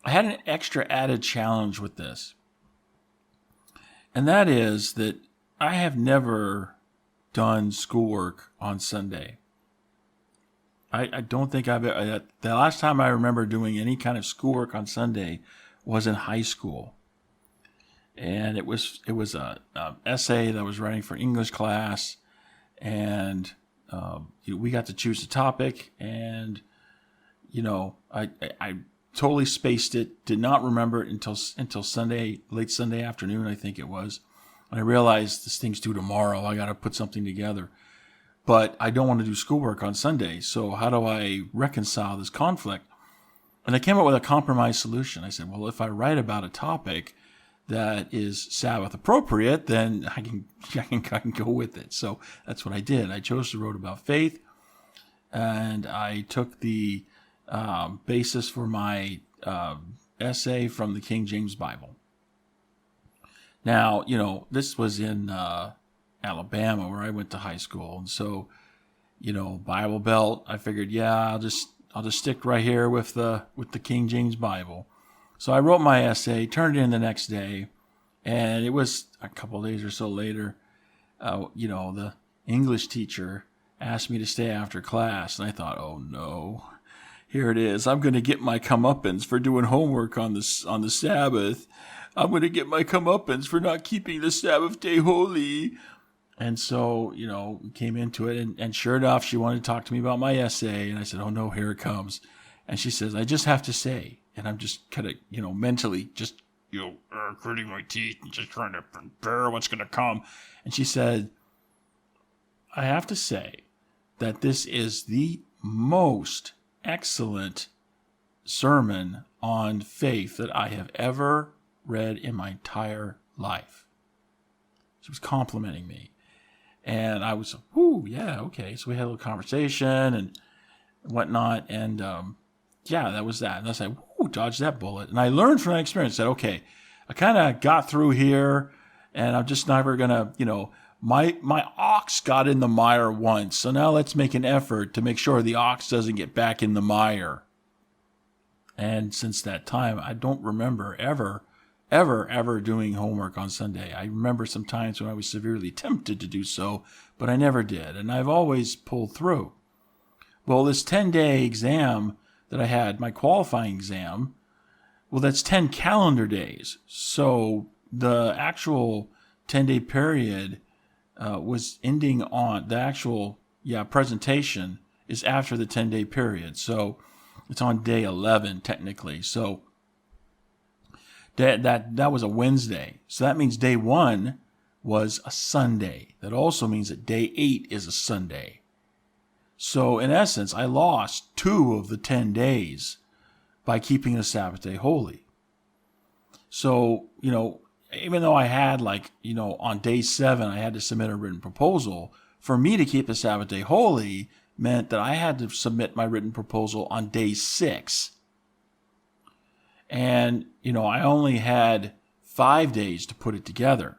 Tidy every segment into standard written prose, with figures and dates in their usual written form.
I had an extra added challenge with this. And that is that I have never done schoolwork on Sunday. I don't think the last time I remember doing any kind of schoolwork on Sunday was in high school. And it was a essay that I was writing for English class, and we got to choose a topic, and I totally spaced it. Did not remember it until Sunday, late Sunday afternoon, I think it was. And I realized this thing's due tomorrow. I got to put something together, but I don't want to do schoolwork on Sunday. So how do I reconcile this conflict? And I came up with a compromise solution. I said, well, if I write about a topic that is Sabbath appropriate, then I can go with it. So that's what I did. I chose to write about faith, and I took the basis for my essay from the King James Bible. Now, this was in Alabama, where I went to high school, and so, Bible Belt. I figured, I'll just stick right here with the King James Bible. So I wrote my essay, turned it in the next day, and it was a couple of days or so later. The English teacher asked me to stay after class, and I thought, oh no, here it is. I'm going to get my comeuppance for doing homework on the Sabbath. I'm going to get my comeuppance for not keeping the Sabbath day holy. And so, we came into it, and sure enough, she wanted to talk to me about my essay, and I said, oh no, here it comes. And she says, I just have to say, and I'm just kind of, mentally just, gritting my teeth and just trying to bear what's going to come. And she said, I have to say that this is the most excellent sermon on faith that I have ever read in my entire life. She was complimenting me. And I was, yeah, okay. So we had a little conversation and whatnot. And that was that. And I said, dodge that bullet. And I learned from that experience that, okay, I kind of got through here, and I'm just never going to, my ox got in the mire once. So now let's make an effort to make sure the ox doesn't get back in the mire. And since that time, I don't remember ever doing homework on Sunday. I remember some times when I was severely tempted to do so, but I never did. And I've always pulled through. Well, this 10-day exam that I had, my qualifying exam, well, that's 10 calendar days. So the actual 10-day period was ending on the actual presentation is after the 10-day period. So it's on day 11 technically. So that was a Wednesday. So that means day 1 was a Sunday. That also means that day 8 is a Sunday. So in essence, I lost 2 of the 10 days by keeping the Sabbath day holy. So, even though I had on day 7, I had to submit a written proposal, for me to keep the Sabbath day holy meant that I had to submit my written proposal on day 6. And, I only had 5 days to put it together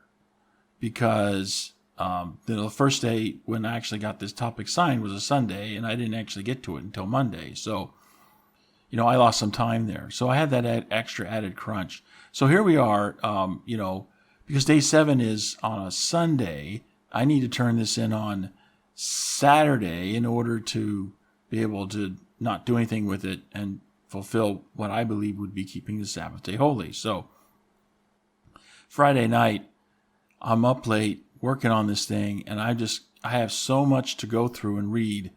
because the first day when I actually got this topic signed was a Sunday, and I didn't actually get to it until Monday. So, I lost some time there. So I had that extra added crunch. So here we are, because day 7 is on a Sunday, I need to turn this in on Saturday in order to be able to not do anything with it and fulfill what I believe would be keeping the Sabbath day holy. So Friday night, I'm up late working on this thing, and I have so much to go through and read,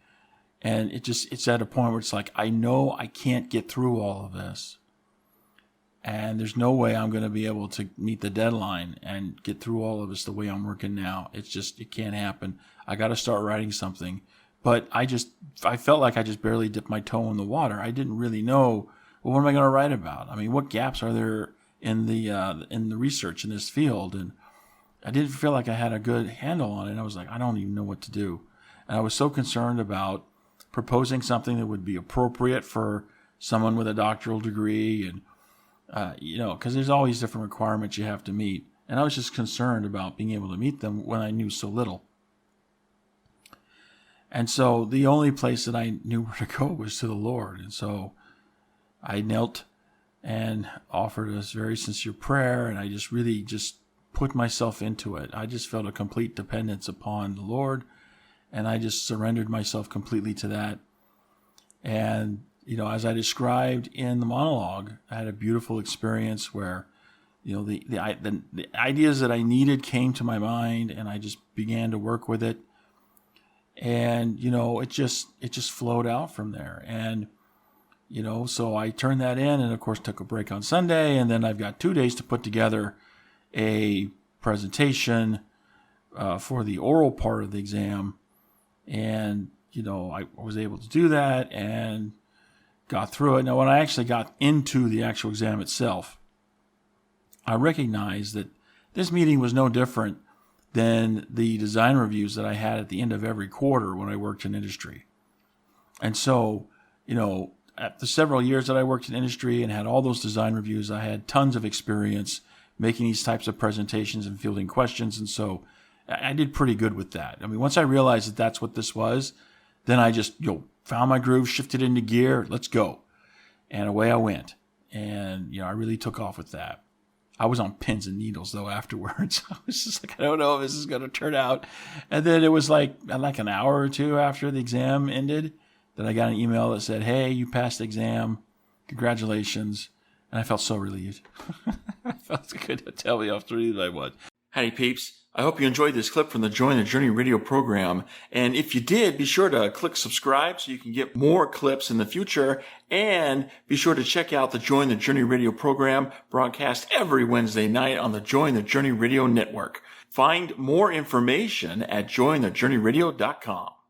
and it's at a point where it's like, I know I can't get through all of this, and there's no way I'm going to be able to meet the deadline and get through all of this the way I'm working now. It can't happen. I got to start writing something. But I felt like I just barely dipped my toe in the water. I didn't really know, well, what am I going to write about? I mean, what gaps are there in the research in this field? And I didn't feel like I had a good handle on it. I was like, I don't even know what to do. And I was so concerned about proposing something that would be appropriate for someone with a doctoral degree, and because there's always different requirements you have to meet. And I was just concerned about being able to meet them when I knew so little. And so the only place that I knew where to go was to the Lord. And so I knelt and offered a very sincere prayer. And I just really just put myself into it. I just felt a complete dependence upon the Lord, and I just surrendered myself completely to that. And, as I described in the monologue, I had a beautiful experience where, the ideas that I needed came to my mind, and I just began to work with it. And, it just flowed out from there. And, so I turned that in, and of course took a break on Sunday. And then I've got 2 days to put together a presentation for the oral part of the exam. And, I was able to do that and got through it. Now, when I actually got into the actual exam itself, I recognized that this meeting was no different than the design reviews that I had at the end of every quarter when I worked in industry. And so, at the several years that I worked in industry and had all those design reviews, I had tons of experience making these types of presentations and fielding questions. And so I did pretty good with that. I mean, once I realized that that's what this was, then I just, found my groove, shifted into gear, let's go. And away I went. And, I really took off with that. I was on pins and needles, though, afterwards. I was just like, I don't know if this is going to turn out. And then it was like an hour or two after the exam ended that I got an email that said, hey, you passed the exam. Congratulations. And I felt so relieved. I felt good to tell me how relieved I was. Howdy, peeps. I hope you enjoyed this clip from the Join the Journey radio program. And if you did, be sure to click subscribe so you can get more clips in the future. And be sure to check out the Join the Journey radio program broadcast every Wednesday night on the Join the Journey radio network. Find more information at jointhejourneyradio.com.